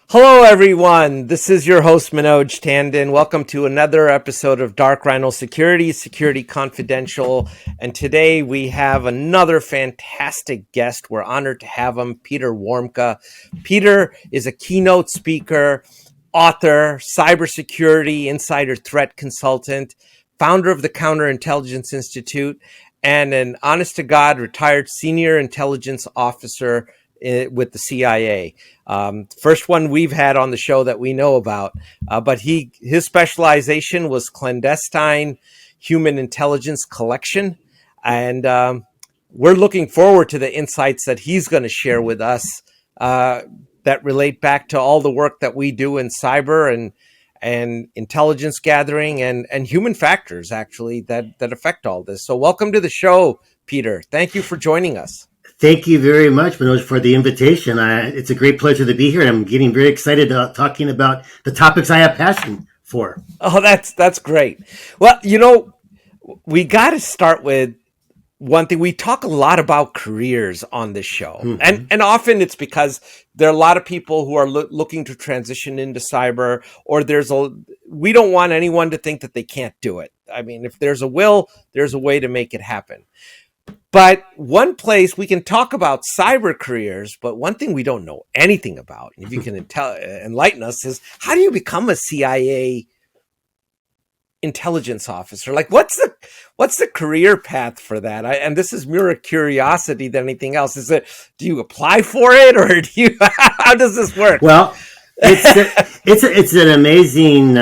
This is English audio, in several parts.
Hello, everyone. This is your host, Manoj Tandon. Welcome to another episode of Dark Rhino Security, Security Confidential. And today we have another fantastic guest. We're honored to have him, Peter Warmka. Peter is a keynote speaker, author, cybersecurity insider threat consultant, founder of the Counterintelligence Institute, and an honest-to-God retired senior intelligence officer with the CIA. First one we've had on the show that we know about, but his specialization was clandestine human intelligence collection, and we're looking forward to the insights that he's going to share with us that relate back to all the work that we do in cyber and intelligence gathering and human factors actually that affect all this. So welcome to the show, Peter. Thank you for joining us. Thank you very much, Manoj, for the invitation. It's a great pleasure to be here. I'm getting very excited talking about the topics I have passion for. Oh, that's great. Well, we got to start with one thing. We talk a lot about careers on this show, and often it's because there are a lot of people who are looking to transition into cyber, or we don't want anyone to think that they can't do it. I mean, if there's a will, there's a way to make it happen. But one place we can talk about cyber careers, but one thing we don't know anything about, if you can enlighten us, is how do you become a CIA intelligence officer? Like, what's the career path for that? And this is more a curiosity than anything else. Do you apply for it, or how does this work? Well, it's an amazing.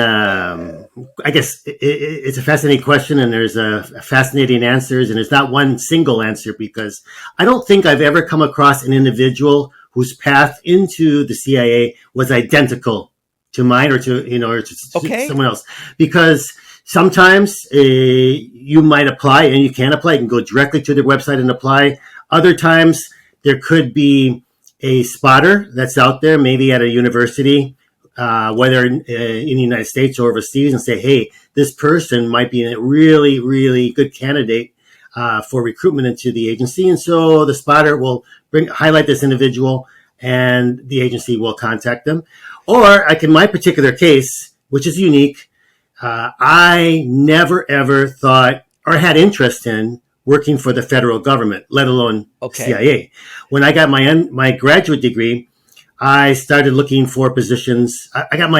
I guess it's a fascinating question, and there's a fascinating answers, and there's not one single answer, because I don't think I've ever come across an individual whose path into the CIA was identical to mine or to someone else. Because sometimes you might apply, and you can apply. You can go directly to their website and apply. Other times there could be a spotter that's out there, maybe at a university, whether in the United States or overseas, and say, hey, this person might be a really, really good candidate for recruitment into the agency. And so the spotter will highlight this individual, and the agency will contact them. Or my particular case, which is unique, I never, ever thought or had interest in working for the federal government, let alone CIA. When I got my graduate degree, I started looking for positions. I got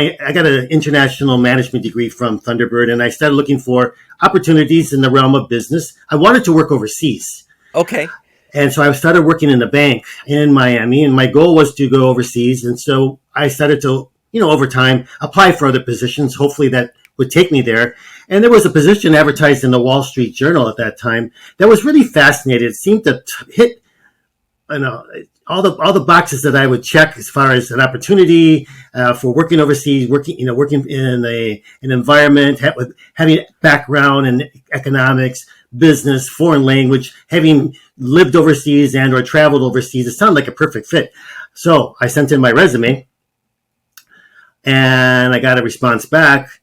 an international management degree from Thunderbird, and I started looking for opportunities in the realm of business. I wanted to work overseas. Okay. And so I started working in a bank in Miami, and my goal was to go overseas. And so I started to, over time, apply for other positions, hopefully that would take me there. And there was a position advertised in the Wall Street Journal at that time that was really fascinating. It seemed to hit, all the boxes that I would check as far as an opportunity for working overseas, working in an environment with having background in economics, business, foreign language, having lived overseas and or traveled overseas. It sounded like a perfect fit. So I sent in my resume, and I got a response back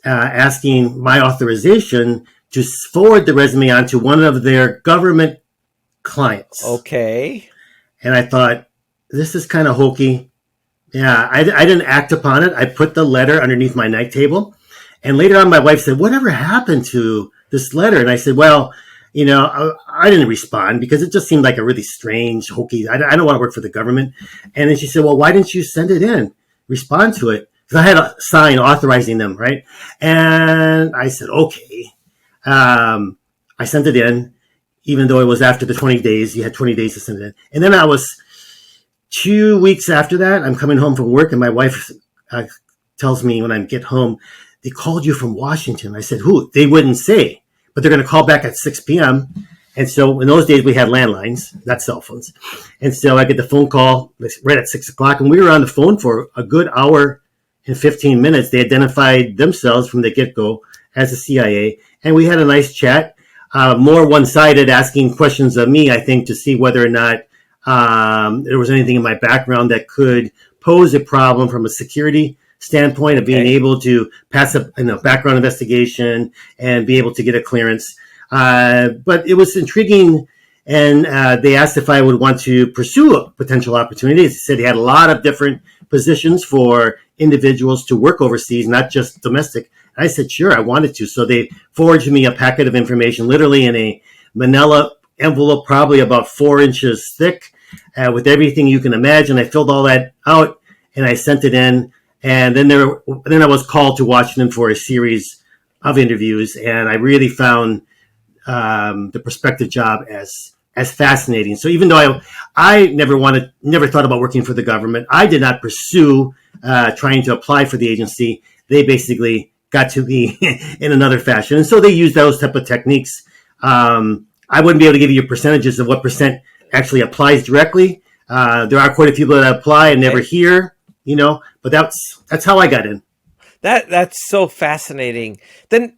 asking my authorization to forward the resume on to one of their government clients. Okay. And I thought, this is kind of hokey. Yeah, I didn't act upon it. I put the letter underneath my night table. And later on, my wife said, whatever happened to this letter? And I said, well, I didn't respond because it just seemed like a really strange, hokey, I don't want to work for the government. And then she said, well, why didn't you send it in? Respond to it. Because I had a sign authorizing them, right? And I said, okay. I sent it in, even though it was after the 20 days. You had 20 days to send it in. And then I was 2 weeks after that, I'm coming home from work, and my wife tells me when I get home, they called you from Washington. I said, who? They wouldn't say, but they're going to call back at 6 p.m. And so in those days, we had landlines, not cell phones. And so I get the phone call right at 6 o'clock, and we were on the phone for a good hour and 15 minutes. They identified themselves from the get-go as the CIA, and we had a nice chat, more one-sided, asking questions of me, I think, to see whether or not there was anything in my background that could pose a problem from a security standpoint of being able to pass a background investigation and be able to get a clearance. But it was intriguing and they asked if I would want to pursue a potential opportunity. They said they had a lot of different positions for individuals to work overseas, not just domestic. I said, sure, I wanted to. So they forwarded me a packet of information, literally in a manila envelope, probably about 4 inches thick, with everything you can imagine. I filled all that out and I sent it in. And then I was called to Washington for a series of interviews, and I really found the prospective job as fascinating. So even though I never thought about working for the government, I did not pursue trying to apply for the agency. They basically got to me in another fashion, and so they use those type of techniques. I wouldn't be able to give you percentages of what percent actually applies directly. There are quite a few people that apply and never hear, but that's how I got in. That's so fascinating. Then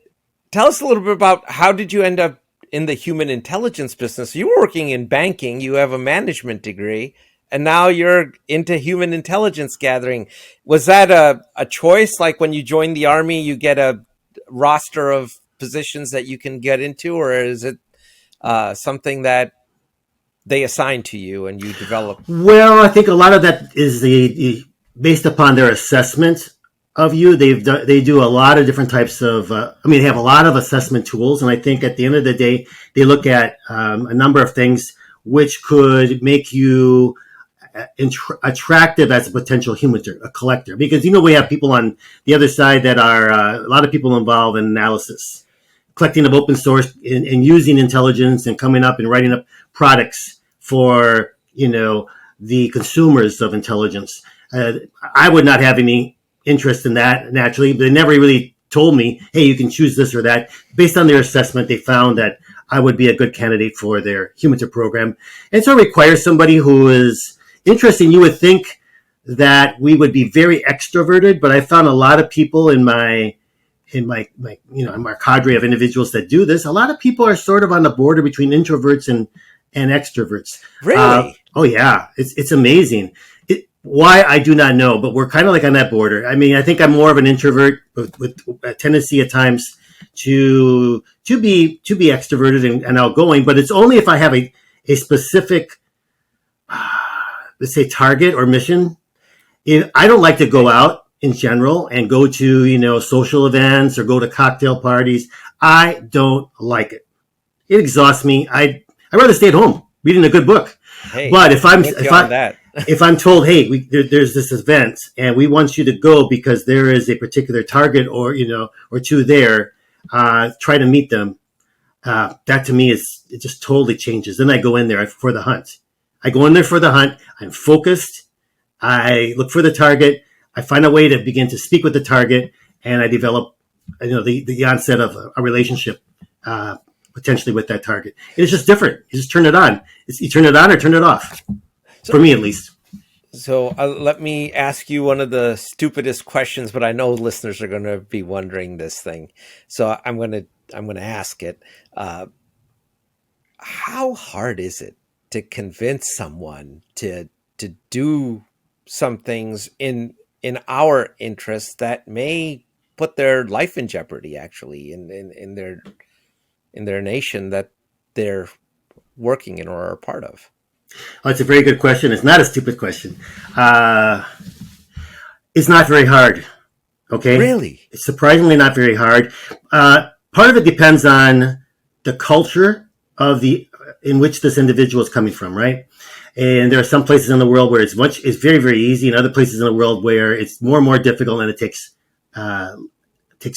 tell us a little bit about how did you end up in the human intelligence business? You were working in banking, you have a management degree, and now you're into human intelligence gathering. Was that a choice? Like when you join the Army, you get a roster of positions that you can get into, or is it something that they assign to you and you develop? Well, I think a lot of that is based upon their assessment of you. They do a lot of different types of, they have a lot of assessment tools. And I think at the end of the day, they look at a number of things which could make you attractive as a potential HUMINT, a collector. Because, we have people on the other side that are a lot of people involved in analysis, collecting of open source and using intelligence and coming up and writing up products for, the consumers of intelligence. I would not have any interest in that naturally, but they never really told me, hey, you can choose this or that. Based on their assessment, they found that I would be a good candidate for their HUMINT program. And so it requires somebody who is interesting. You would think that we would be very extroverted, but I found a lot of people in my cadre of individuals that do this. A lot of people are sort of on the border between introverts and extroverts. Really? Oh yeah, it's amazing. Why, I do not know, but we're kind of like on that border. I think I'm more of an introvert with a tendency at times to be extroverted and outgoing, but it's only if I have a specific, let's say, target or mission. I don't like to go out in general and go to, social events or go to cocktail parties. I don't like it. It exhausts me. I'd rather stay at home reading a good book. Hey, but if I'm told, hey, there's this event and we want you to go because there is a particular target or two there, try to meet them. That to me it just totally changes. Then I go in there for the hunt. I go in there for the hunt. I'm focused. I look for the target. I find a way to begin to speak with the target, and I develop, the onset of a relationship, potentially with that target. And it's just different. You just turn it on. You turn it on or turn it off. For me, at least. So let me ask you one of the stupidest questions, but I know listeners are going to be wondering this thing. So I'm going to ask it. How hard is it to convince someone to do some things in our interest that may put their life in jeopardy, actually, in their nation that they're working in or are a part of? Oh, it's a very good question. It's not a stupid question. It's not very hard. Okay. Really? It's surprisingly not very hard. Part of it depends on the culture in which this individual is coming from, right? And there are some places in the world where it's very, very easy, and other places in the world where it's more and more difficult and it takes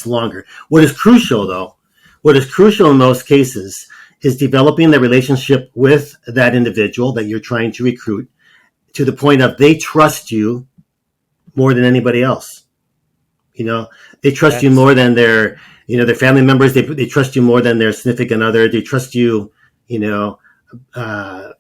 longer. What is crucial in most cases is developing the relationship with that individual that you're trying to recruit to the point of they trust you more than anybody else. They trust you more than their family members. They trust you more than their significant other. They trust you, and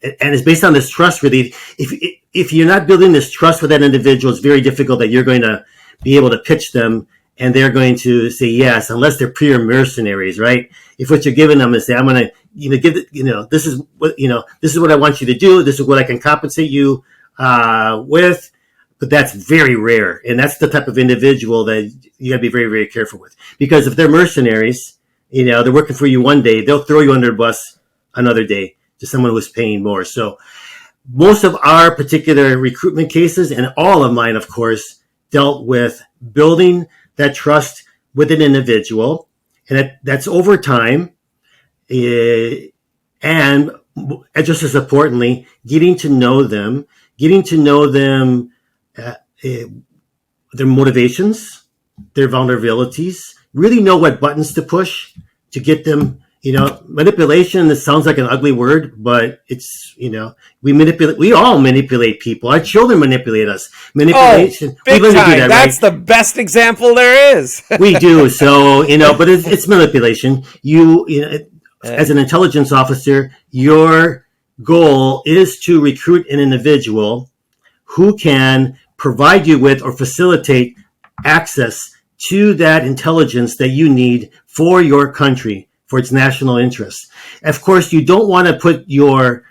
it's based on this trust. Really, if you're not building this trust with that individual, it's very difficult that you're going to be able to pitch them and they're going to say yes, unless they're pure mercenaries, right? If what you're giving them is say, I'm going to, this is what I want you to do. This is what I can compensate you with. But that's very rare. And that's the type of individual that you got to be very, very careful with. Because if they're mercenaries, they're working for you one day, they'll throw you under the bus another day. to someone who's paying more. So most of our particular recruitment cases, and all of mine, of course, dealt with building that trust with an individual, and that's over time. And just as importantly, getting to know them, their motivations, their vulnerabilities, really know what buttons to push to get them. Manipulation, this sounds like an ugly word, but it's, we all manipulate people. Our children manipulate us. Manipulation. Big we learn time. to do that, That's right? the best example there is. We do. So, but it's manipulation. As an intelligence officer, your goal is to recruit an individual who can provide you with or facilitate access to that intelligence that you need for your country, for its national interests. Of course, you don't want to put your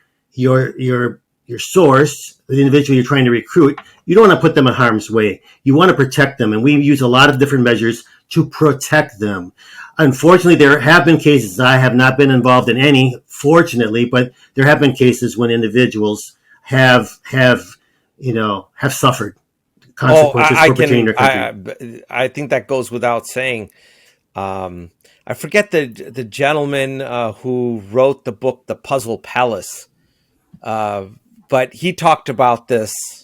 source, the individual you're trying to recruit, you don't want to put them in harm's way. You want to protect them. And we use a lot of different measures to protect them. Unfortunately, there have been cases, I have not been involved in any, fortunately, but there have been cases when individuals have suffered consequences for protecting their country. I think that goes without saying. I forget the gentleman who wrote the book, The Puzzle Palace, but he talked about this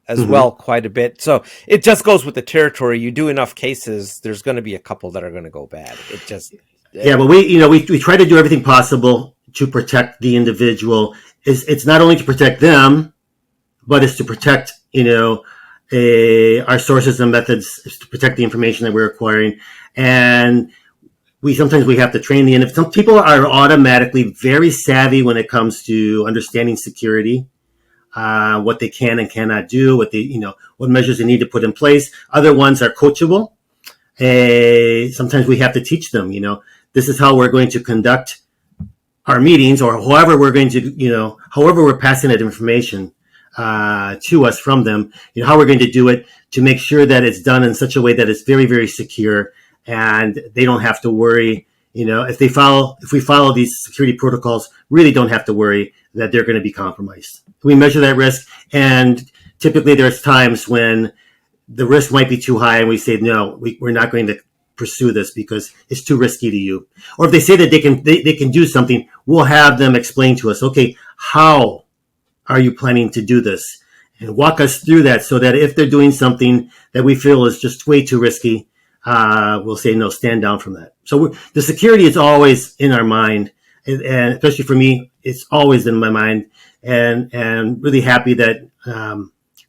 as well quite a bit. So it just goes with the territory. You do enough cases, there's going to be a couple that are going to go bad. But we try to do everything possible to protect the individual. It's not only to protect them, but it's to protect our sources and methods, to protect the information that we're acquiring. And sometimes we have to train some people are automatically very savvy when it comes to understanding security, what they can and cannot do, what measures they need to put in place. Other ones are coachable. Sometimes we have to teach them, this is how we're going to conduct our meetings, or however we're going to, however we're passing that information to us from them, how we're going to do it to make sure that it's done in such a way that it's very, very secure, and they don't have to worry. If we follow these security protocols, really don't have to worry that they're going to be compromised. We measure that risk, and typically there's times when the risk might be too high, and we say, no, we're not going to pursue this because it's too risky to you. Or if they say that they can do something, we'll have them explain to us, okay, how are you planning to do this? And walk us through that, so that if they're doing something that we feel is just way too risky, we'll say, no, stand down from that. So the security is always in our mind, and especially for me, it's always in my mind, and really happy that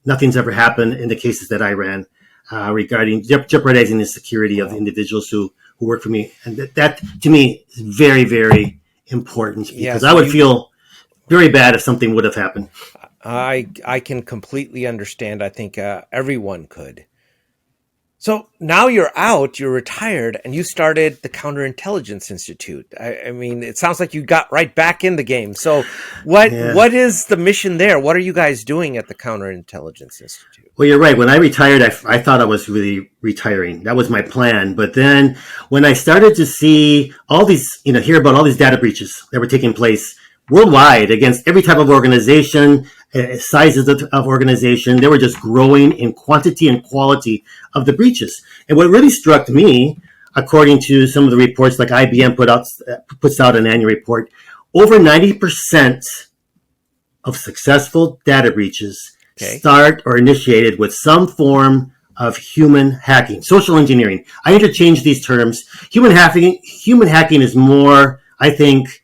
nothing's ever happened in the cases that I ran regarding jeopardizing the security of the individuals who work for me. And that to me is very, very important, because I would feel very bad if something would have happened. I can completely understand. I think everyone could. So now you're out, you're retired, and you started the Counterintelligence Institute. I mean, it sounds like you got right back in the game. So what is the mission there? What are you guys doing at the Counterintelligence Institute? Well, you're right. When I retired, I thought I was really retiring. That was my plan. But then when I started to see all these, hear about all these data breaches that were taking place worldwide against every type of organization, sizes of organization, they were just growing in quantity and quality of the breaches. And what really struck me, according to some of the reports, like IBM puts out an annual report, over 90% of successful data breaches start or initiated with some form of human hacking, social engineering. I interchange these terms. Human hacking is more, I think,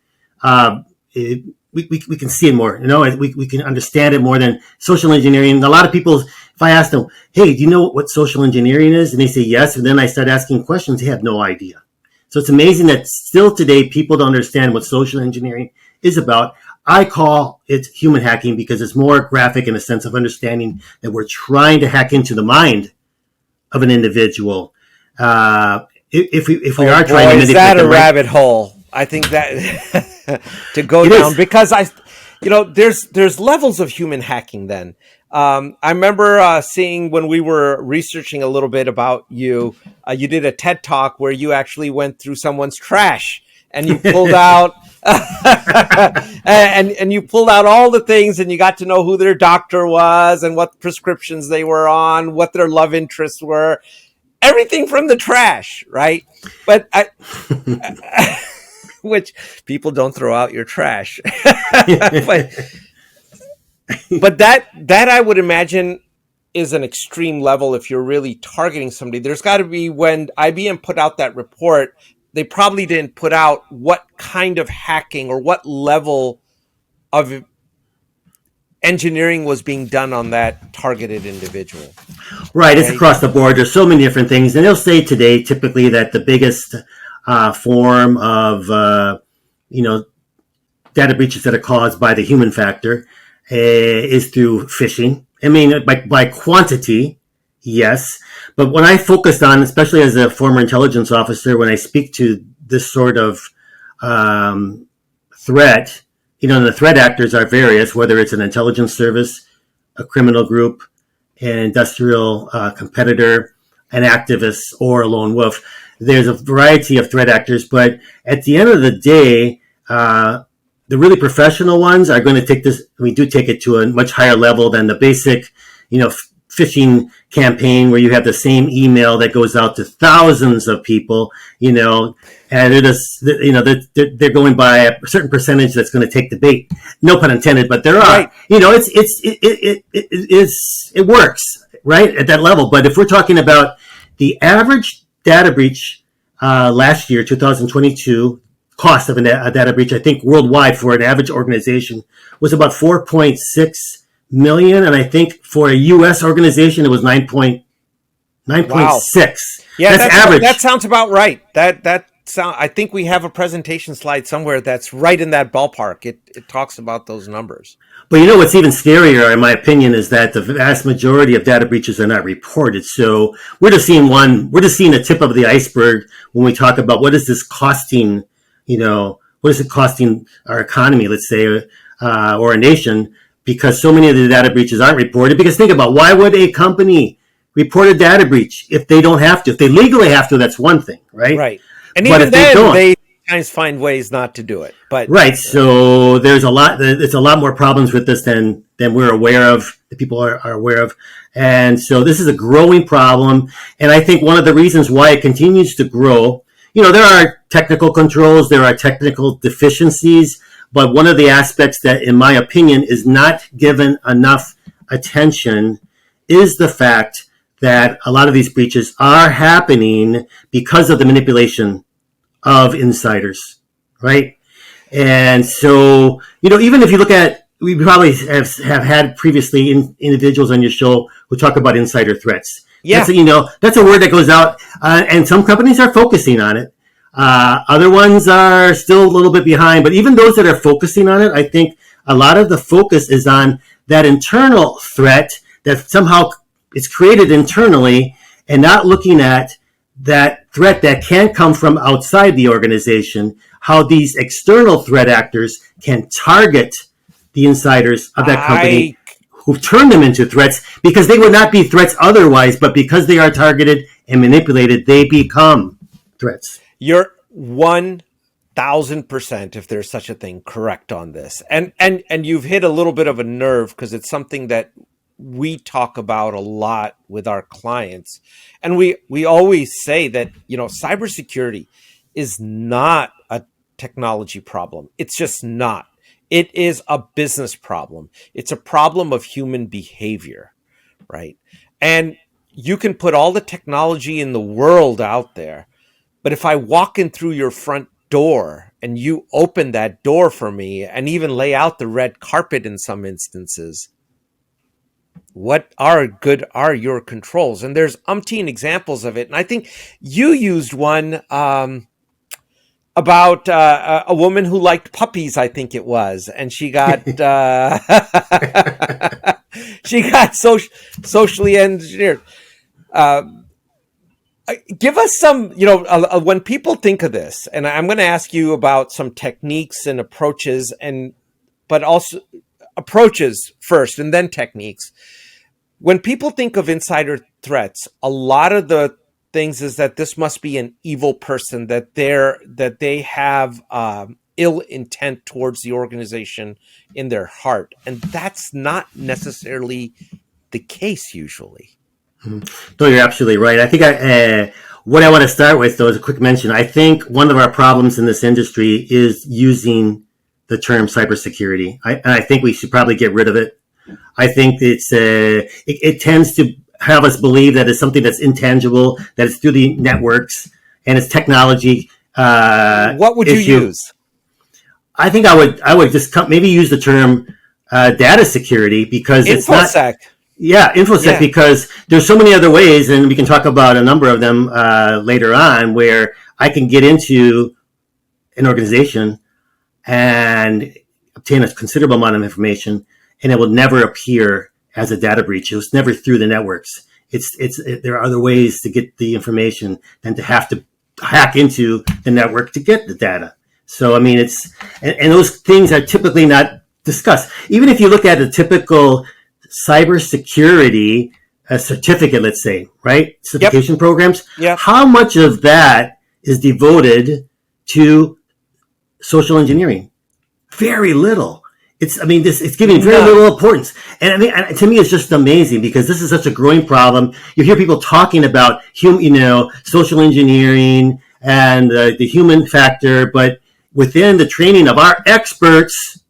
we can see it more, we can understand it more than social engineering. A lot of people, if I ask them, hey, do you know what social engineering is? And they say yes. And then I start asking questions, they have no idea. So it's amazing that still today people don't understand what social engineering is about. I call it human hacking because it's more graphic in a sense of understanding that we're trying to hack into the mind of an individual. If we are trying to manipulate, is that a rabbit hole? I think that to go down, because there's levels of human hacking. Then I remember seeing, when we were researching a little bit about you, you did a TED talk where you actually went through someone's trash and you pulled out and you pulled out all the things, and you got to know who their doctor was and what prescriptions they were on, what their love interests were, everything from the trash, right? But which people don't throw out your trash, but that I would imagine is an extreme level if you're really targeting somebody. There's got to be, when IBM put out that report, they probably didn't put out what kind of hacking or what level of engineering was being done on that targeted individual. Right, it's across the board. There's so many different things, and they'll say today typically that the biggest form of data breaches that are caused by the human factor is through phishing. I mean, by quantity, yes. But when I focused on, especially as a former intelligence officer, when I speak to this sort of threat, the threat actors are various, whether it's an intelligence service, a criminal group, an industrial competitor, an activist, or a lone wolf. There's a variety of threat actors, but at the end of the day, the really professional ones are going to take this. We do take it to a much higher level than the basic, phishing campaign where you have the same email that goes out to thousands of people, and it is, they're going by a certain percentage that's going to take the bait. No pun intended, but there are, right. It works right at that level. But if we're talking about the average data breach last year, 2022. Cost of a data breach, I think worldwide for an average organization was about 4.6 million, and I think for a U.S. organization it was 9.6. Yeah, that's average. That sounds about right. I think we have a presentation slide somewhere that's right in that ballpark. It talks about those numbers. But what's even scarier, in my opinion, is that the vast majority of data breaches are not reported. So we're just seeing the tip of the iceberg when we talk about what is this costing. What is it costing our economy, let's say, or a nation, because so many of the data breaches aren't reported? Because think about, why would a company report a data breach if they don't have to? If they legally have to, that's one thing, right? Right. And even then, they sometimes find ways not to do it. But right. So there's a lot more problems with this than we're aware of, that people are aware of. And so this is a growing problem. And I think one of the reasons why it continues to grow, there are technical controls, there are technical deficiencies, but one of the aspects that, in my opinion, is not given enough attention is the fact that a lot of these breaches are happening because of the manipulation of insiders, right? And so, even if you look at, we probably have had previously individuals on your show who talk about insider threats. Yeah. That's a word that goes out, and some companies are focusing on it. Other ones are still a little bit behind, but even those that are focusing on it, I think a lot of the focus is on that internal threat that somehow is created internally, and not looking at that threat that can come from outside the organization, how these external threat actors can target the insiders of that company who turn them into threats, because they would not be threats otherwise, but because they are targeted and manipulated, they become threats. You're 1,000%, if there's such a thing, correct on this. And you've hit a little bit of a nerve, because it's something that we talk about a lot with our clients. And we always say that, cybersecurity is not a technology problem. It's just not. It is a business problem. It's a problem of human behavior, right? And you can put all the technology in the world out there, but if I walk in through your front door and you open that door for me and even lay out the red carpet in some instances, what are your controls? And there's umpteen examples of it. And I think you used one about a woman who liked puppies, I think it was, and she got socially engineered. Give us some, when people think of this, and I'm going to ask you about some techniques and approaches, but also approaches first and then techniques. When people think of insider threats, a lot of the things is that this must be an evil person, that they have ill intent towards the organization in their heart. And that's not necessarily the case usually. No, you're absolutely right. I think what I want to start with, though, is a quick mention. I think one of our problems in this industry is using the term cybersecurity. I think we should probably get rid of it. I think it tends to have us believe that it's something that's intangible, that it's through the networks and it's technology. What would issue. you use? I think I would just maybe use the term data security, because it's not. Yeah, InfoSec, yeah. Because there's so many other ways, and we can talk about a number of them later on, where I can get into an organization and obtain a considerable amount of information, and it will never appear as a data breach. It was never through the networks. There are other ways to get the information than to have to hack into the network to get the data. So, I mean, and those things are typically not discussed. Even if you look at a typical cybersecurity certificate, let's say, right? Certification programs. Yep. How much of that is devoted to social engineering? Very little. It's giving very little importance. And I mean, to me, it's just amazing, because this is such a growing problem. You hear people talking about social engineering and the human factor, but within the training of our experts,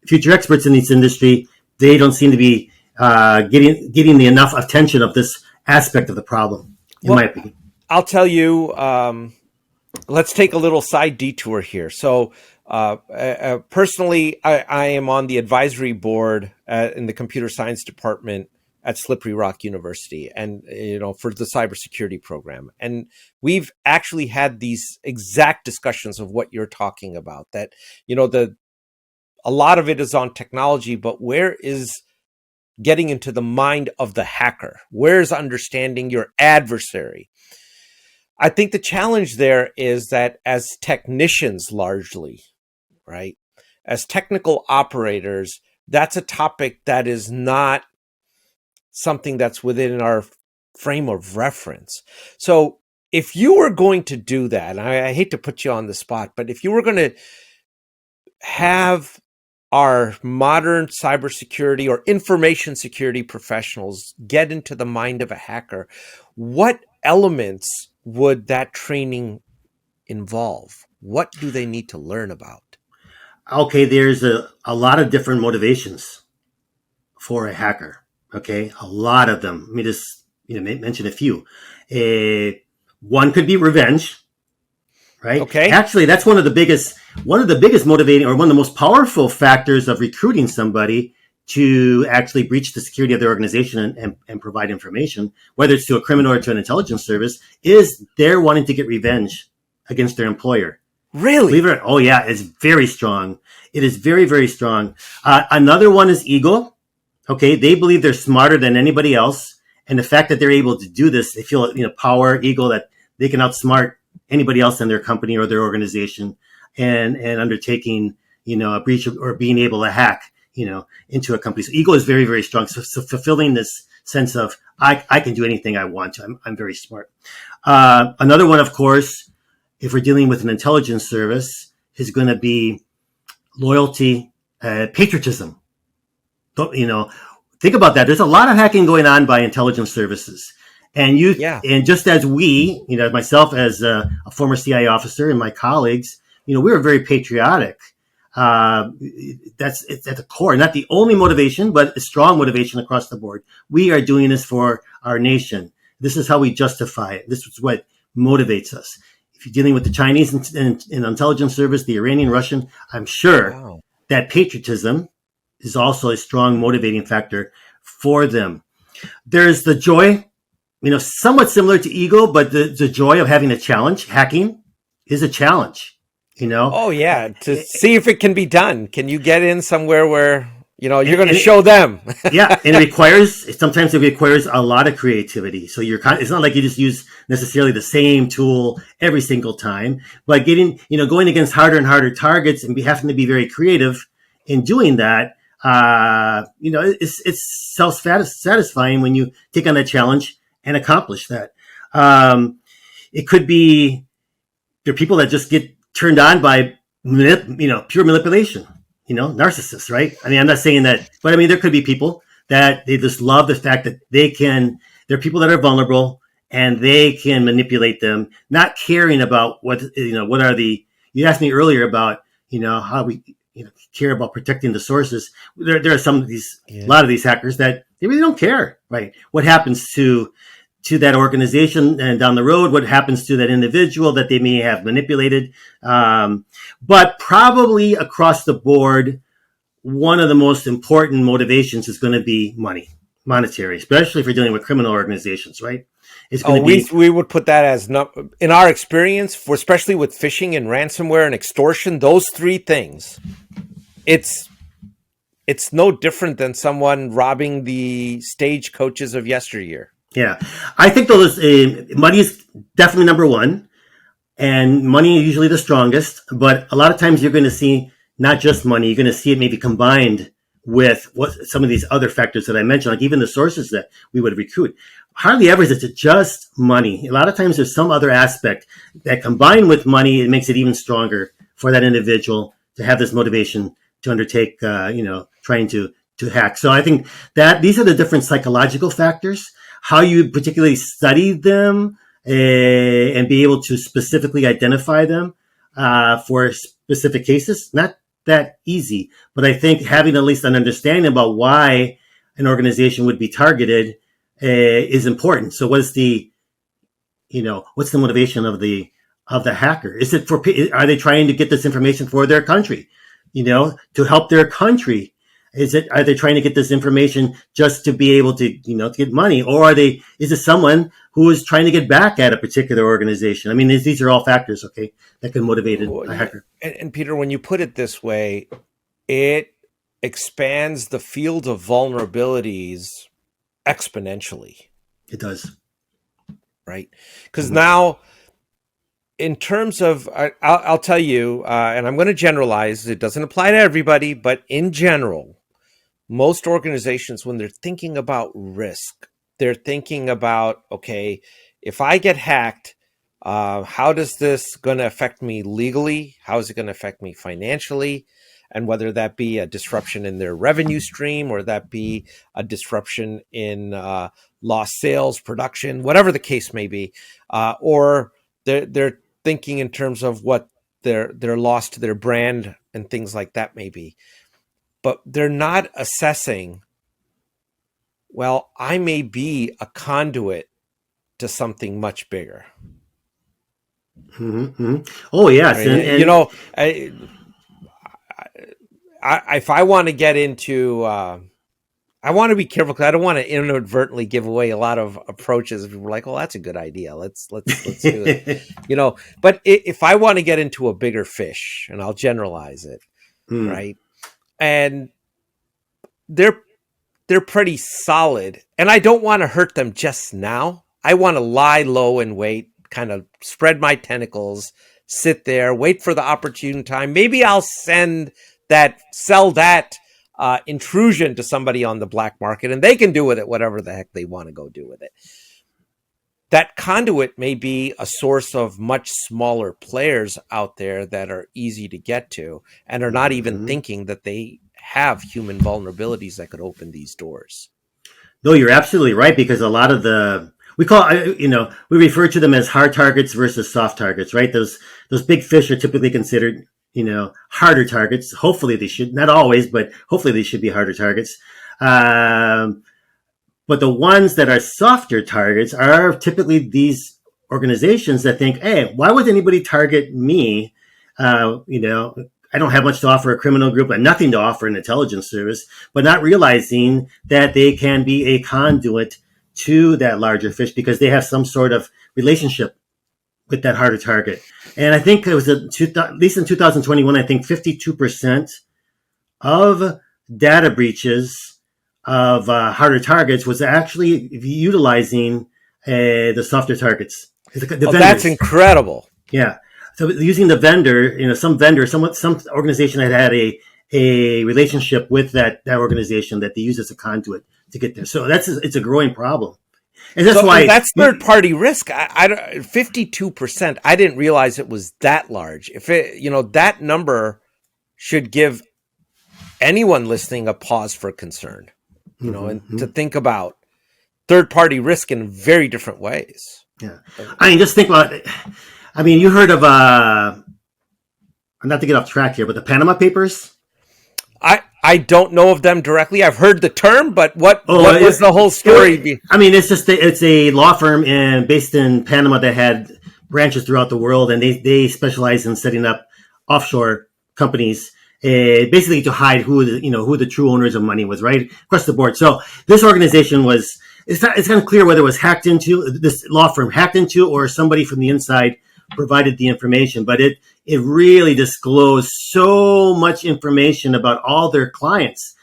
future experts in this industry, they don't seem to be getting the enough attention of this aspect of the problem, in my opinion. I'll tell you, let's take a little side detour here. So personally, I am on the advisory board in the computer science department at Slippery Rock University, and for the cybersecurity program. And we've actually had these exact discussions of what you're talking about, that a lot of it is on technology, but where is getting into the mind of the hacker? Where's understanding your adversary? I think the challenge there is that as technicians, largely, right, as technical operators, that's a topic that is not something that's within our frame of reference. So if you were going to do that, and I hate to put you on the spot, but if you were going to have our modern cybersecurity or information security professionals get into the mind of a hacker, what elements would that training involve? What do they need to learn about? Okay, there's a lot of different motivations for a hacker. Okay, a lot of them. Let me just mention a few. One could be revenge, right? Okay. Actually, that's one of the biggest motivating, or one of the most powerful factors of recruiting somebody to actually breach the security of their organization and provide information, whether it's to a criminal or to an intelligence service, is they're wanting to get revenge against their employer. Really? Believe it or not. Oh yeah, it's very strong. It is very, very strong. Another one is ego. Okay, they believe they're smarter than anybody else, and the fact that they're able to do this, they feel power, ego, that they can outsmart anybody else in their company or their organization, and undertaking a breach or being able to hack into a company. So ego is very, very strong. So fulfilling this sense of I can do anything I want to. I'm very smart. Another one, of course, if we're dealing with an intelligence service, is going to be loyalty, patriotism. Think about that. There's a lot of hacking going on by intelligence services, and and just as we, myself as a former CIA officer and my colleagues, we were very patriotic. It's at the core, not the only motivation, but a strong motivation across the board. We are doing this for our nation. This is how we justify it. This is what motivates us. If you're dealing with the Chinese and intelligence service, the Iranian, Russian, I'm sure that patriotism is also a strong motivating factor for them. There's the joy, somewhat similar to ego, but the joy of having a challenge. Hacking is a challenge, Oh yeah, to see if it can be done. Can you get in somewhere where you're going to show them? Yeah, and sometimes it requires a lot of creativity. So it's not like you just use necessarily the same tool every single time, but going against harder and harder targets and having to be very creative in doing that. It's self-satisfying when you take on that challenge and accomplish that. It could be there are people that just get turned on by pure manipulation, narcissists, right? I mean, I'm not saying that, but I mean, there could be people that they just love the fact that they're people that are vulnerable and they can manipulate them, not caring about you asked me earlier about, how we, care about protecting the sources. There are some of these, a lot of these hackers that they really don't care, right? What happens to that organization and down the road, what happens to that individual that they may have manipulated. But probably across the board, one of the most important motivations is going to be monetary, especially if you're dealing with criminal organizations, right? It's going to be. We would put that as in our experience, especially with phishing and ransomware and extortion, those three things. It's no different than someone robbing the stagecoaches of yesteryear. Yeah, I think money is definitely number one, and money is usually the strongest. But a lot of times you're going to see not just money; you're going to see it maybe combined with some of these other factors that I mentioned, like even the sources that we would recruit. Hardly ever is it just money. A lot of times there's some other aspect that combined with money, it makes it even stronger for that individual to have this motivation to undertake, trying to hack. So I think that these are the different psychological factors. How you particularly study them and be able to specifically identify them for specific cases, not that easy. But I think having at least an understanding about why an organization would be targeted is important. So what's the motivation of the hacker? Is it are they trying to get this information for their country, to help their country? Are they trying to get this information just to be able to, to get money? Or is it someone who is trying to get back at a particular organization? I mean, these are all factors, okay, that can motivate a hacker. And Peter, when you put it this way, it expands the field of vulnerabilities exponentially. It does. Right? Because now, in terms of, I'll tell you, and I'm going to generalize, it doesn't apply to everybody, but in general, most organizations, when they're thinking about risk, they're thinking about, okay, if I get hacked, how does this going to affect me legally? How is it going to affect me financially? And whether that be a disruption in their revenue stream or that be a disruption in lost sales, production, whatever the case may be, or they're thinking in terms of what their loss to their brand and things like that may be. But they're not assessing, well, I may be a conduit to something much bigger. Mm-hmm. Oh, yes. And if I want to get into, I want to be careful because I don't want to inadvertently give away a lot of approaches. If we're like, well, that's a good idea. Let's do it. But if I want to get into a bigger fish, and I'll generalize it, right? And they're pretty solid, and I don't want to hurt them just now. I want to lie low and wait, kind of spread my tentacles, sit there, wait for the opportune time. Maybe I'll sell that intrusion to somebody on the black market, and they can do with it whatever the heck they want to go do with it. That conduit may be a source of much smaller players out there that are easy to get to and are not even thinking that they have human vulnerabilities that could open these doors. No, you're absolutely right, because a lot of we refer to them as hard targets versus soft targets, right? Those big fish are typically considered, harder targets. Hopefully they should, not always, but hopefully they should be harder targets. But the ones that are softer targets are typically these organizations that think, hey, why would anybody target me? I don't have much to offer a criminal group and nothing to offer an intelligence service, but not realizing that they can be a conduit to that larger fish because they have some sort of relationship with that harder target. And I think it was at least in 2021, I think 52% of data breaches of harder targets was actually utilizing the softer targets. That's incredible. Yeah. So using the vendor, some organization had a relationship with that organization that they use as a conduit to get there. So it's a growing problem And that's So why that's third party risk. 52%. I didn't realize it was that large. If it, that number should give anyone listening a pause for concern, and to think about third party risk in very different ways. Yeah. I mean, just think about it. I mean, you heard of, not to get off track here, but the Panama Papers? I don't know of them directly. I've heard the term, but what was the whole story? I mean, it's a law firm based in Panama that had branches throughout the world, and they specialize in setting up offshore companies, basically to hide who the true owners of money was, right across the board. So this organization it's unclear whether it was hacked into, this law firm hacked into, or somebody from the inside provided the information, but it really disclosed so much information about all their clients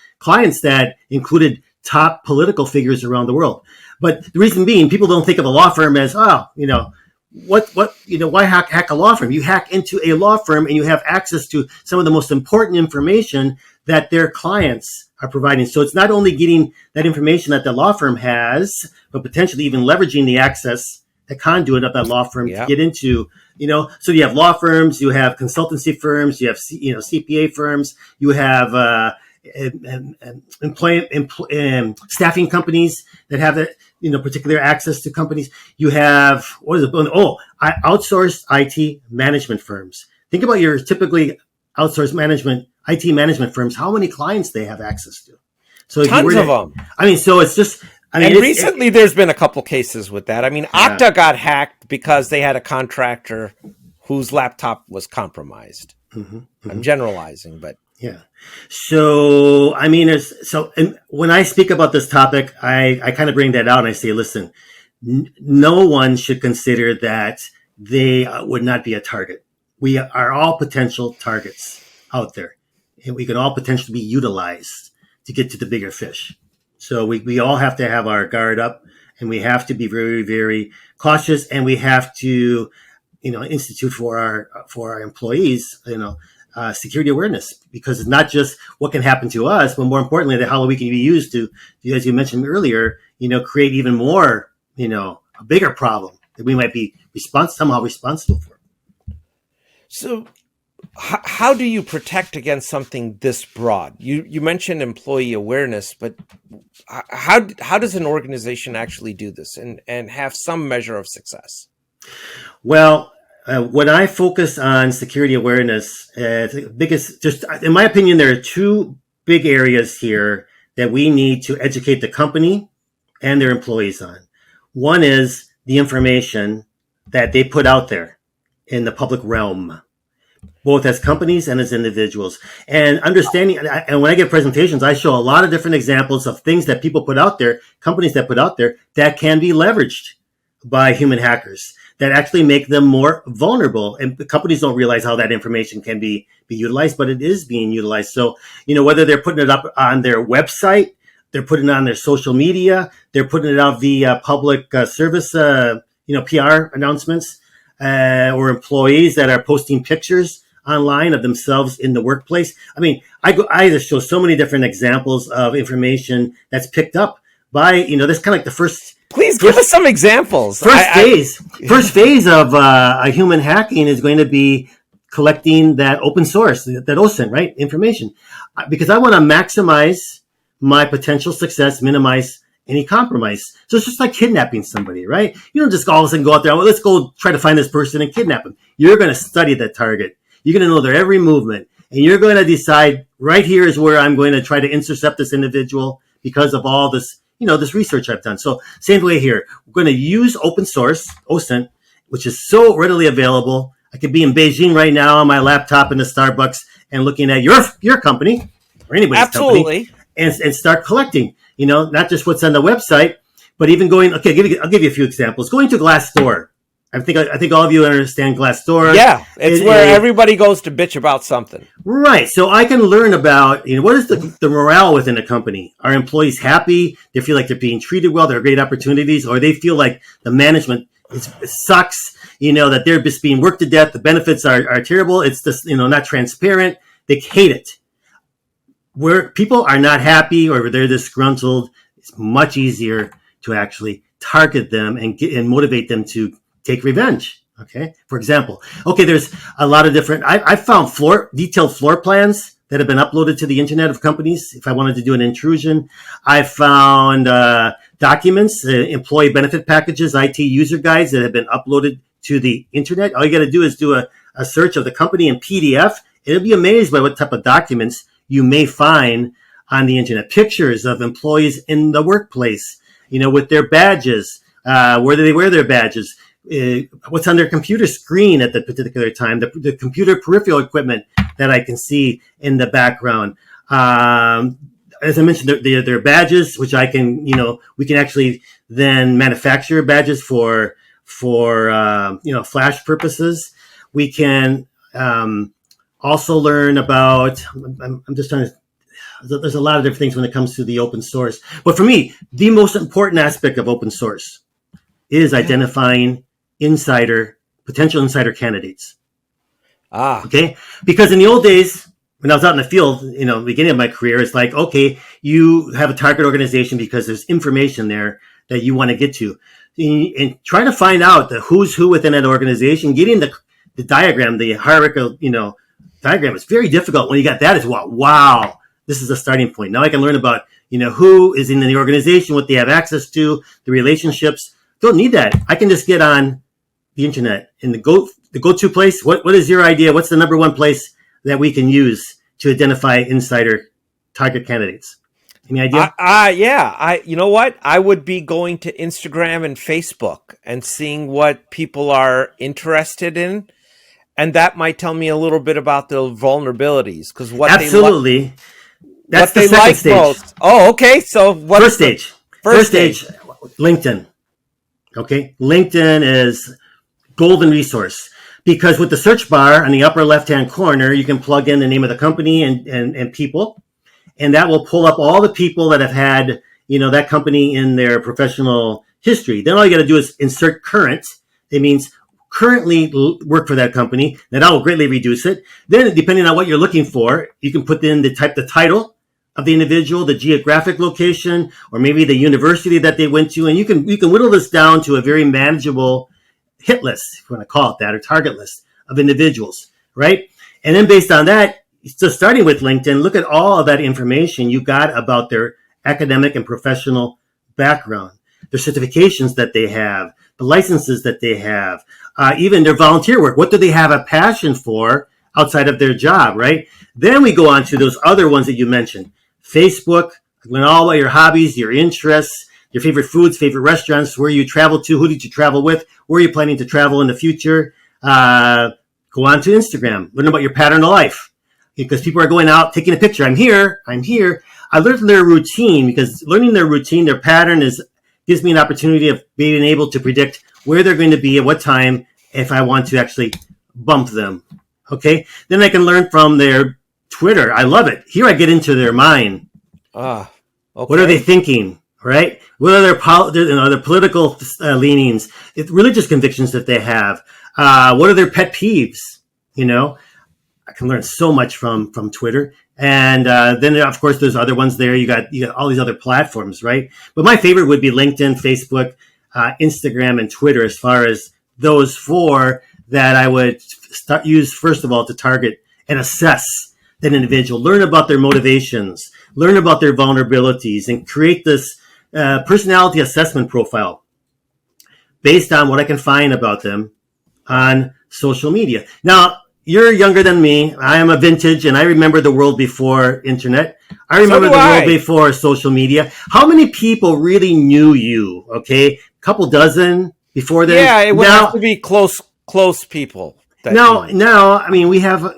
that included top political figures around the world. But the reason being, people don't think of a law firm as, why hack a law firm? You hack into a law firm and you have access to some of the most important information that their clients are providing. So it's not only getting that information that the law firm has, but potentially even leveraging the access, the conduit of that law firm to get into, so you have law firms, you have consultancy firms, you have, CPA firms, you have, staffing companies that have particular access to companies. You have, outsourced IT management firms. Think about your typically outsourced IT management firms, how many clients they have access to. So tons of them. I mean, so it's just, recently there's been a couple cases with that. I mean, Okta got hacked because they had a contractor whose laptop was compromised. I'm generalizing, but yeah. So, I mean, and when I speak about this topic, I kind of bring that out and I say, listen, no one should consider that they would not be a target. We are all potential targets out there, and we can all potentially be utilized to get to the bigger fish. So we all have to have our guard up, and we have to be very, very cautious, and we have to, institute for our employees, security awareness, because it's not just what can happen to us, but more importantly, how we can be used to, as you mentioned earlier, create even more, a bigger problem that we might be somehow responsible for. So how do you protect against something this broad? You mentioned employee awareness, but how does an organization actually do this and have some measure of success? Well, when I focus on security awareness, the biggest, just in my opinion, there are two big areas here that we need to educate the company and their employees on. One is the information that they put out there in the public realm, both as companies and as individuals. And understanding, and when I give presentations, I show a lot of different examples of things that people put out there, companies that put out there, that can be leveraged by human hackers, that actually make them more vulnerable. And the companies don't realize how that information can be utilized, but it is being utilized. So, whether they're putting it up on their website, they're putting it on their social media, they're putting it out via public service, PR announcements, or employees that are posting pictures online of themselves in the workplace. I mean, I just show so many different examples of information that's picked up by, that's kind of like the first. Please give us some examples. First phase of human hacking is going to be collecting that open source, that OSINT, right? Information. Because I want to maximize my potential success, minimize any compromise. So it's just like kidnapping somebody, right? You don't just all of a sudden go out there, well, let's go try to find this person and kidnap him. You're going to study that target. You're going to know their every movement. And you're going to decide, right here is where I'm going to try to intercept this individual because of all this, this research I've done. So same way here, we're going to use open source, OSINT, which is so readily available. I could be in Beijing right now on my laptop in the Starbucks and looking at your company or anybody's company and start collecting, not just what's on the website, but even going, okay, I'll give you a few examples. Going to Glassdoor. I think all of you understand Glassdoor. Yeah, it's where everybody goes to bitch about something. Right. So I can learn about, what is the morale within a company? Are employees happy? They feel like they're being treated well. There are great opportunities, or they feel like the management sucks. That they're just being worked to death. The benefits are terrible. It's just not transparent. They hate it. Where people are not happy or they're disgruntled, it's much easier to actually target them and motivate them to take revenge. Okay. For example, there's a lot of different, I found detailed floor plans that have been uploaded to the internet of companies. If I wanted to do an intrusion, I found documents, employee benefit packages, IT user guides that have been uploaded to the internet. All you got to do is do a search of the company in PDF. It'll be amazed by what type of documents you may find on the internet. Pictures of employees in the workplace, with their badges. Where do they wear their badges? What's on their computer screen at the particular time? The computer peripheral equipment that I can see in the background. As I mentioned, their badges, which I can, we can actually then manufacture badges for flash purposes. We can also learn about, I'm just trying to, there's a lot of different things when it comes to the open source. But for me, the most important aspect of open source is identifying potential insider candidates. Okay. Because in the old days, when I was out in the field, beginning of my career, it's like, okay, you have a target organization because there's information there that you want to get to. And trying to find out the who's who within that organization, getting the diagram, the hierarchical, diagram is very difficult. When you got that, it's wow, this is a starting point. Now I can learn about, who is in the organization, what they have access to, the relationships. Don't need that. I can just get on the internet and the go-to place. What is your idea? What's the number one place that we can use to identify insider target candidates? Any idea? Yeah. You know what? I would be going to Instagram and Facebook and seeing what people are interested in. And that might tell me a little bit about the vulnerabilities. Because Absolutely. That's what they like stage. Most. Oh, okay. So First stage, LinkedIn. Okay. LinkedIn is golden resource. Because with the search bar on the upper left-hand corner, you can plug in the name of the company and people. And that will pull up all the people that have had, that company in their professional history. Then all you got to do is insert current. It means currently work for that company. Then that will greatly reduce it. Then depending on what you're looking for, you can put in the title of the individual, the geographic location, or maybe the university that they went to. And you can whittle this down to a very manageable hit list, if you want to call it that, or target list of individuals, right? And then based on that, so starting with LinkedIn, look at all of that information you got about their academic and professional background, their certifications that they have, the licenses that they have, even their volunteer work. What do they have a passion for outside of their job, right? Then we go on to those other ones that you mentioned. Facebook, learn all about your hobbies, your interests, your favorite foods, favorite restaurants, where you travel to, who did you travel with, where are you planning to travel in the future. Go on to Instagram, learn about your pattern of life. Because people are going out, taking a picture. I'm here. I learned their routine, because learning their routine, their pattern gives me an opportunity of being able to predict where they're going to be at what time if I want to actually bump them. Okay. Then I can learn from their Twitter. I love it. Here I get into their mind. Okay. What are they thinking? Right? What are their political leanings, religious convictions that they have? What are their pet peeves? I can learn so much from Twitter. And then, of course, there's other ones there. You got all these other platforms, right? But my favorite would be LinkedIn, Facebook, Instagram, and Twitter, as far as those four that I would use, first of all, to target and assess that individual, learn about their motivations, learn about their vulnerabilities, and create this personality assessment profile based on what I can find about them on social media. Now, you're younger than me. I am a vintage, and I remember the world before internet. I remember the world before social media. How many people really knew you? Okay, a couple dozen before then. Yeah, it would have to be close people. Now, I mean, we have,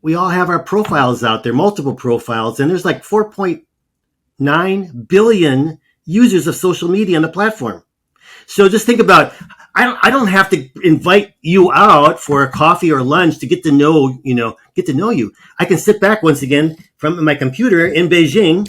we all have our profiles out there, multiple profiles, and there's like 4.9 billion users of social media on the platform. So just think about, I don't have to invite you out for a coffee or lunch to get to know you. I can sit back once again from my computer in Beijing,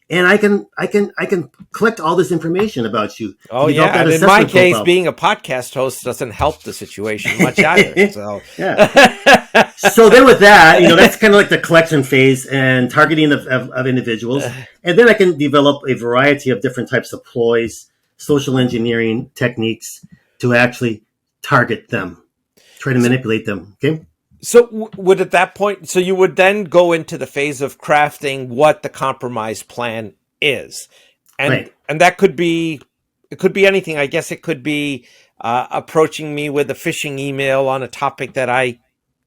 and I can collect all this information about you. Oh yeah, and in my case, being a podcast host doesn't help the situation much either. So yeah. So then with that, that's kind of like the collection phase and targeting of individuals, and then I can develop a variety of different types of ploys social engineering techniques to actually target them, try to manipulate them. Okay. So would at that point, so you would then go into the phase of crafting what the compromise plan is, and Right. and that could be, it could be anything. I guess it could be approaching me with a phishing email on a topic that I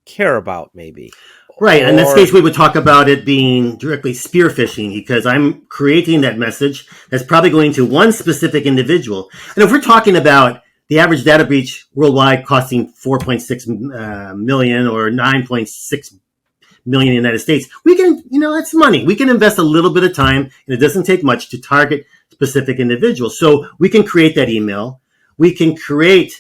care about, maybe. Right. In this Or case, we would talk about it being directly spear phishing because I'm creating that message that's probably going to one specific individual. And if we're talking about the average data breach worldwide costing 4.6 million or 9.6 million in the United States, we can, that's money. We can invest a little bit of time, and it doesn't take much to target specific individuals. So we can create that email. We can we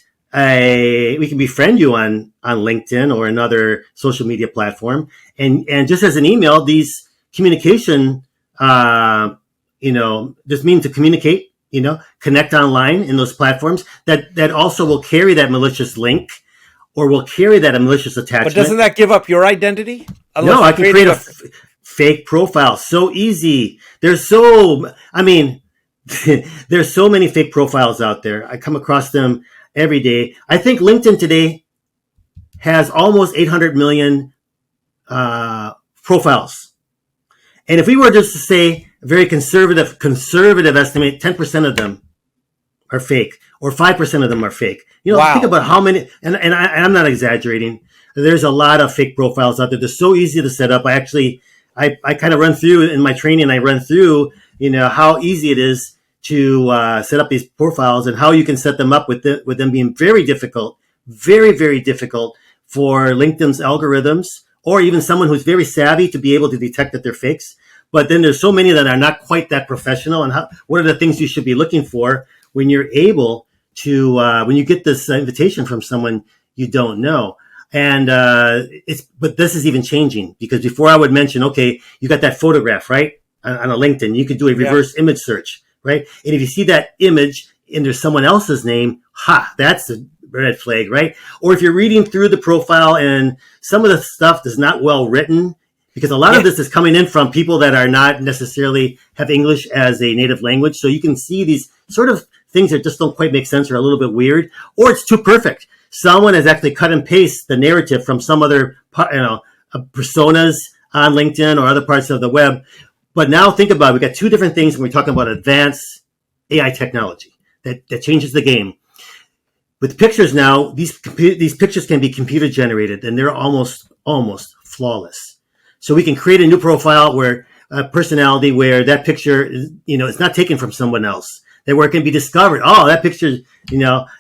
can befriend you on LinkedIn or another social media platform. And just as an email, these communication, just mean to communicate, connect online in those platforms that also will carry that malicious link or will carry that malicious attachment. But doesn't that give up your identity? No, I can create a fake profile. So easy. There's so many fake profiles out there. I come across them every day. I think LinkedIn today has almost 800 million profiles. And if we were just to say a very conservative estimate, 10% of them are fake or 5% of them are fake. Wow. Think about how many, and I'm not exaggerating. There's a lot of fake profiles out there. They're so easy to set up. I kind of run through in my training. I run through, how easy it is to set up these profiles and how you can set them up with them being very difficult, very, very difficult for LinkedIn's algorithms or even someone who's very savvy to be able to detect that they're fakes. But then there's so many that are not quite that professional. And what are the things you should be looking for when you're able to, when you get this invitation from someone you don't know? And but this is even changing because before I would mention, okay, you got that photograph, right? On a LinkedIn, you could do a reverse image search, right? And if you see that image and there's someone else's name, that's a red flag, right? Or if you're reading through the profile and some of the stuff is not well written, because a lot of this is coming in from people that are not necessarily have English as a native language. So you can see these sort of things that just don't quite make sense or a little bit weird, or it's too perfect. Someone has actually cut and paste the narrative from some other, personas on LinkedIn or other parts of the web. But now think about it. We've got two different things when we're talking about advanced AI technology that changes the game. With pictures now, these pictures can be computer generated and they're almost flawless. So we can create a new profile where personality where that picture is, it's not taken from someone else. Where it can be discovered. Oh, that picture,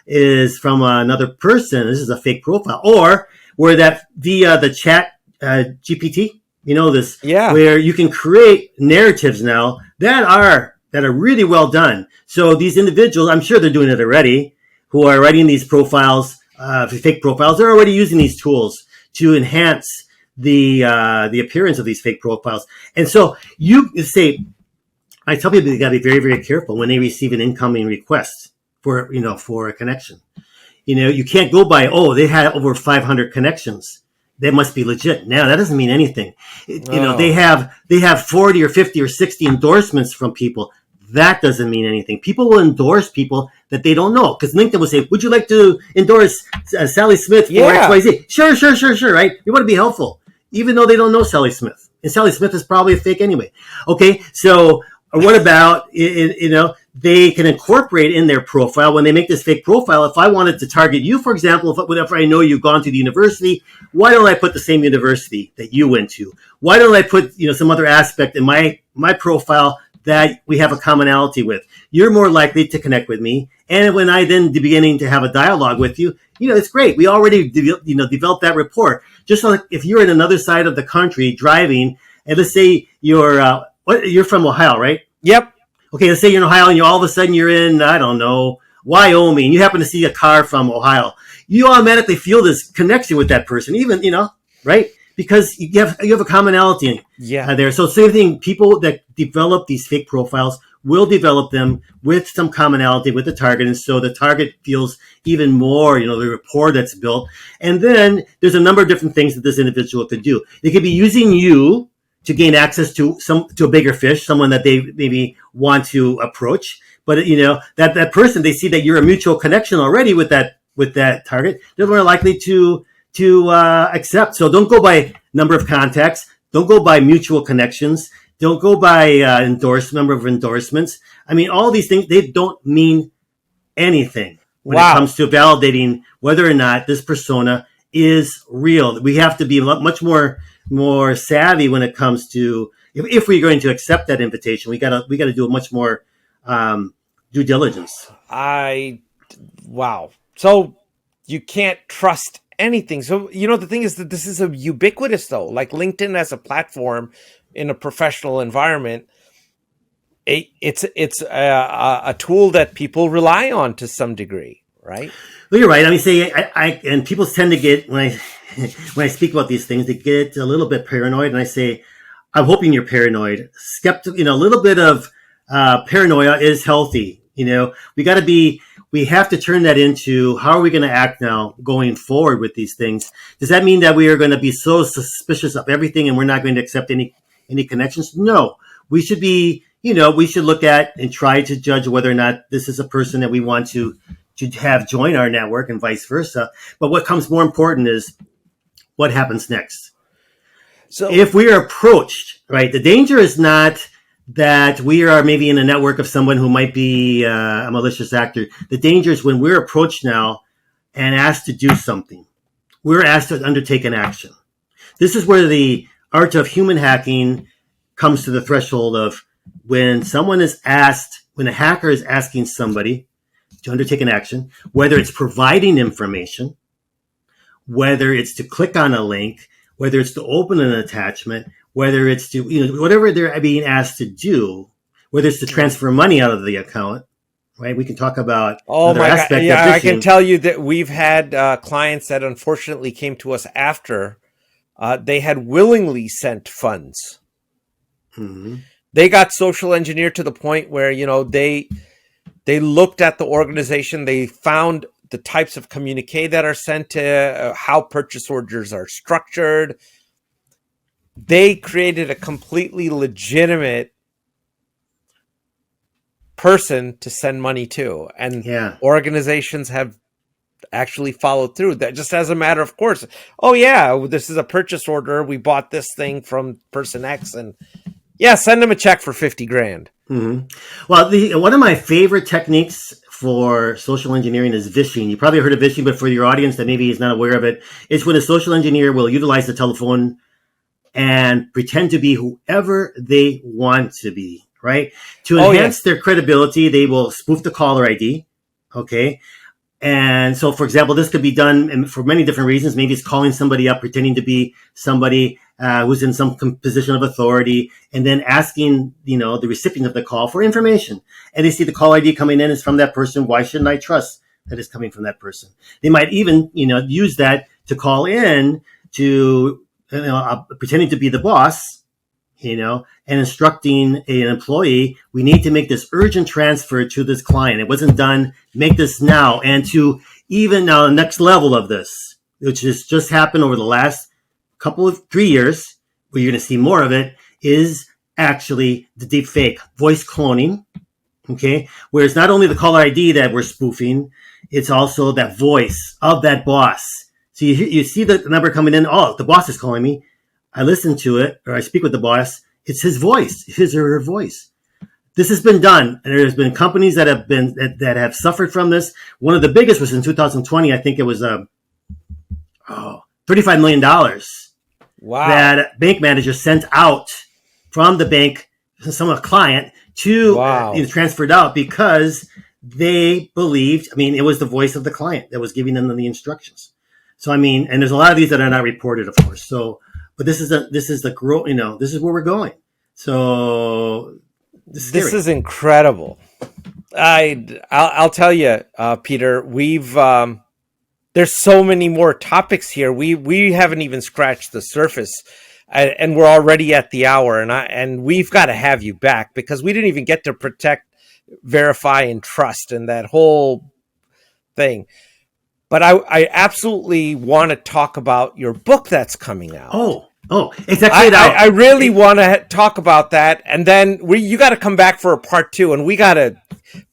is from another person. This is a fake profile. Or where that via the chat GPT, where you can create narratives now that are really well done. So these individuals, I'm sure they're doing it already, who are writing these profiles, fake profiles, they're already using these tools to enhance the appearance of these fake profiles. And so I tell people they got to be very, very careful when they receive an incoming request for a connection. You can't go by, they had over 500 connections. They must be legit. Now that doesn't mean anything. They have 40 or 50 or 60 endorsements from people. That doesn't mean anything. People will endorse people that they don't know. Because LinkedIn will say, would you like to endorse Sally Smith for XYZ? Sure, right? You want to be helpful, even though they don't know Sally Smith. And Sally Smith is probably a fake anyway. Okay, so what about, they can incorporate in their profile when they make this fake profile. If I wanted to target you, for example, if I know you've gone to the university, why don't I put the same university that you went to? Why don't I put, some other aspect in my profile that we have a commonality with? You're more likely to connect with me. And when I then beginning to have a dialogue with you, it's great. We already, developed that rapport. Just like if you're in another side of the country driving, and let's say you're from Ohio, right? Yep. Okay, let's say you're in Ohio and all of a sudden you're in, I don't know, Wyoming. You happen to see a car from Ohio. You automatically feel this connection with that person, even, right? Because you have a commonality there. So same thing, people that develop these fake profiles will develop them with some commonality with the target. And so the target feels even more, the rapport that's built. And then there's a number of different things that this individual could do. They could be using you to gain access to a bigger fish, someone that they maybe want to approach. But that person, they see that you're a mutual connection already with that target. They're more likely to accept. So don't go by number of contacts. Don't go by mutual connections. Don't go by number of endorsements. I mean, all these things, they don't mean anything when it comes to validating whether or not this persona is real. We have to be much more savvy when it comes to, if we're going to accept that invitation, we gotta do a much more due diligence. Wow. So you can't trust anything. So, the thing is that this is a ubiquitous, though, like LinkedIn as a platform in a professional environment. It's a tool that people rely on to some degree, right? Well, you're right. I mean, and people tend to get, when I speak about these things, they get a little bit paranoid, and I say, I'm hoping you're paranoid. Skeptic, a little bit of paranoia is healthy. We have to turn that into, how are we going to act now going forward with these things? Does that mean that we are going to be so suspicious of everything and we're not going to accept any connections? No, we should be, we should look at and try to judge whether or not this is a person that we want to have join our network and vice versa. But what comes more important is what happens next. So if we are approached, right, the danger is not that we are maybe in a network of someone who might be a malicious actor. The danger is when we're approached now and asked to do something. We're asked to undertake an action. This is where the art of human hacking comes to the threshold of when a hacker is asking somebody to undertake an action, whether it's providing information, whether it's to click on a link, whether it's to open an attachment, whether it's to, whatever they're being asked to do, whether it's to transfer money out of the account, right? We can talk about other aspects. Yeah, I can tell you that we've had clients that unfortunately came to us after they had willingly sent funds. Mm-hmm. They got social engineered to the point where, they looked at the organization, they found the types of communique that are sent to, how purchase orders are structured. They created a completely legitimate person to send money to, and organizations have actually followed through. That just as a matter of course. Oh yeah, this is a purchase order. We bought this thing from person X, and send them a check for $50,000. Mm-hmm. Well, one of my favorite techniques for social engineering is vishing. You probably heard of vishing, but for your audience that maybe is not aware of it, it's when a social engineer will utilize the telephone and pretend to be whoever they want to be, right? To enhance their credibility, they will spoof the caller ID, okay? And so, for example, this could be done for many different reasons. Maybe it's calling somebody up, pretending to be somebody who's in some position of authority, and then asking, the recipient of the call for information. And they see the call ID coming in is from that person. Why shouldn't I trust that it's coming from that person? They might even, use that to call in to, pretending to be the boss, and instructing an employee, we need to make this urgent transfer to this client. It wasn't done. Make this now. And to even now, the next level of this, which has just happened over the last 3 years, where you're going to see more of it, is actually the deep fake voice cloning. Okay. Where it's not only the caller ID that we're spoofing, it's also that voice of that boss. So you see the number coming in. Oh, the boss is calling me. I listen to it, or I speak with the boss. It's his voice, his or her voice. This has been done, and there's been companies that have suffered from this. One of the biggest was in 2020. I think it was $35 million. Wow! That bank manager sent out from the bank, some client to transferred out because they believed. It was the voice of the client that was giving them the instructions. So and there's a lot of these that are not reported, of course. So, but this is the growth. This is where we're going. So this is incredible. I'll tell you, Peter. We've there's so many more topics here. We haven't even scratched the surface, and we're already at the hour. And we've got to have you back because we didn't even get to protect, verify, and trust, and that whole thing. But I absolutely want to talk about your book that's coming out. Oh, Oh, it's actually I really want to talk about that, and then you got to come back for a part 2, and we got to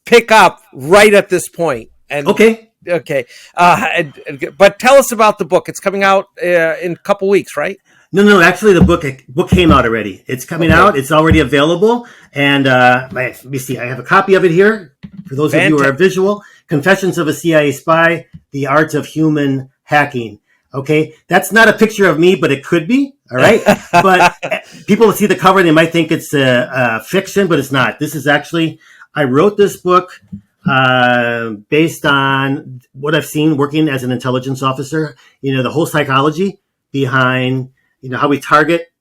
pick up right at this point. And okay. But tell us about the book. It's coming out in a couple weeks, right? No. Actually, the book came out already. It's coming out. It's already available. And let me see. I have a copy of it here for those of you who are visual. Confessions of a CIA Spy: The Art of Human Hacking. Okay, that's not a picture of me, but it could be. All right, but people see the cover, they might think it's a fiction, but it's not. This is actually, I wrote this book based on what I've seen working as an intelligence officer. The whole psychology behind how we target.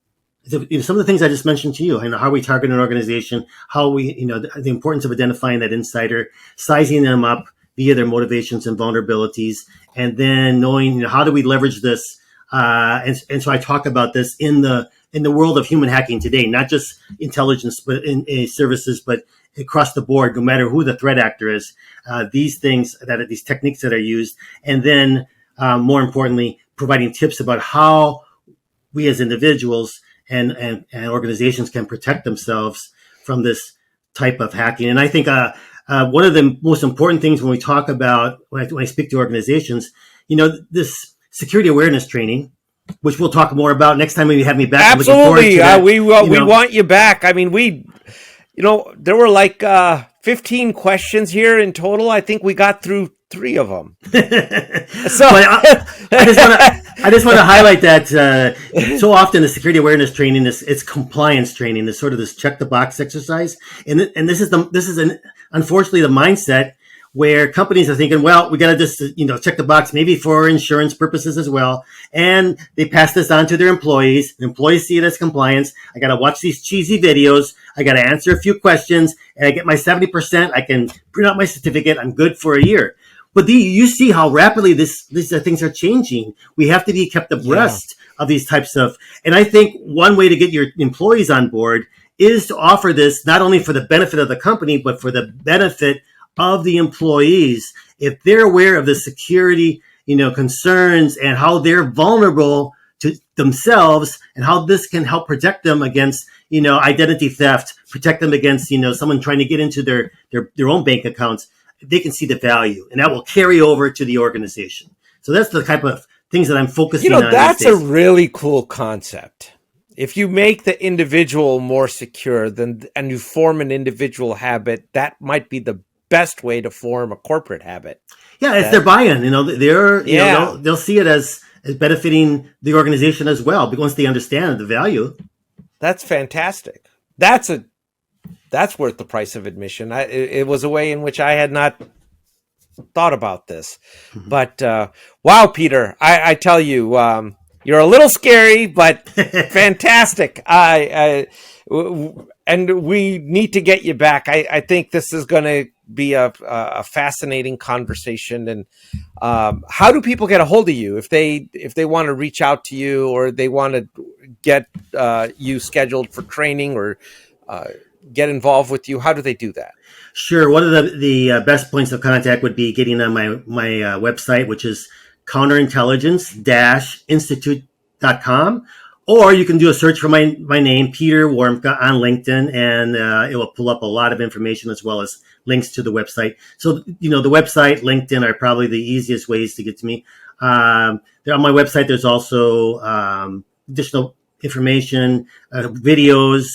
Some of the things I just mentioned to you, how we target an organization, how we, the importance of identifying that insider, sizing them up via their motivations and vulnerabilities, and then knowing how do we leverage this. And so I talk about this in the world of human hacking today, not just intelligence, but in services, but across the board, no matter who the threat actor is. These techniques that are used, and then more importantly, providing tips about how we as individuals and organizations can protect themselves from this type of hacking. And I think one of the most important things when we talk about, when I speak to organizations, this security awareness training, which we'll talk more about next time when you have me back. Absolutely. We want you back. I mean, there were like 15 questions here in total. I think we got through 3 of them. So I just want to highlight that so often the security awareness training it's compliance training. It's sort of this check the box exercise, and this is unfortunately the mindset where companies are thinking, well, we got to just check the box, maybe for insurance purposes as well, and they pass this on to their employees. The employees see it as compliance. I got to watch these cheesy videos. I got to answer a few questions, and I get my 70%. I can print out my certificate. I'm good for a year. But you see how rapidly these things are changing. We have to be kept abreast of these types of, and I think one way to get your employees on board is to offer this not only for the benefit of the company, but for the benefit of the employees. If they're aware of the security, concerns and how they're vulnerable to themselves and how this can help protect them against, identity theft, protect them against, someone trying to get into their own bank accounts, they can see the value, and that will carry over to the organization. So that's the type of things that I'm focusing on. That's a really cool concept. If you make the individual more secure, and you form an individual habit, that might be the best way to form a corporate habit. Yeah, it's their buy-in. They'll see it as benefiting the organization as well, because once they understand the value. That's fantastic. That's worth the price of admission. It was a way in which I had not thought about this. Mm-hmm. But wow, Peter, I tell you, you're a little scary, but fantastic. And we need to get you back. I think this is going to be a fascinating conversation. And how do people get a hold of you if they want to reach out to you, or they want to get you scheduled for training, or get involved with you? How do they do that? Sure. One of the best points of contact would be getting on my website, which is counterintelligence-institute.com. Or you can do a search for my name, Peter Warmka, on LinkedIn, and it will pull up a lot of information as well as links to the website. So, the website, LinkedIn are probably the easiest ways to get to me. On my website, there's also additional information, videos.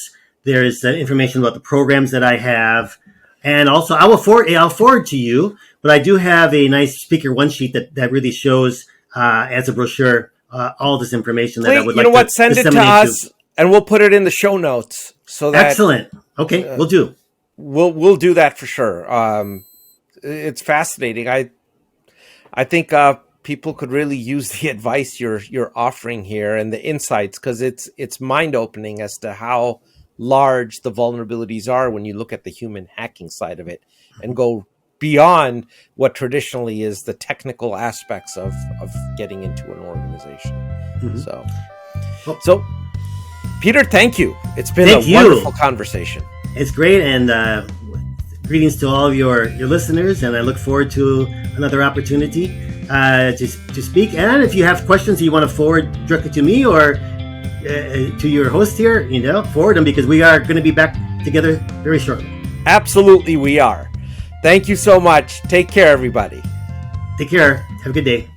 There's information about the programs that I have. And also, I'll forward to you, but I do have a nice speaker one sheet that really shows as a brochure all this information that I would like to send it to us, and we'll put it in the show notes. So that excellent. Okay, we'll do. We'll do that for sure. It's fascinating. I think people could really use the advice you're offering here and the insights, because it's mind opening as to how large the vulnerabilities are when you look at the human hacking side of it and go beyond what traditionally is the technical aspects of getting into an organization. Mm-hmm. So Peter, thank you. It's been a wonderful conversation. It's great, and greetings to all of your listeners, and I look forward to another opportunity to speak. And if you have questions that you want to forward directly to me, or to your host here, forward them, because we are going to be back together very shortly. Absolutely, we are. Thank you so much. Take care, everybody. Take care. Have a good day.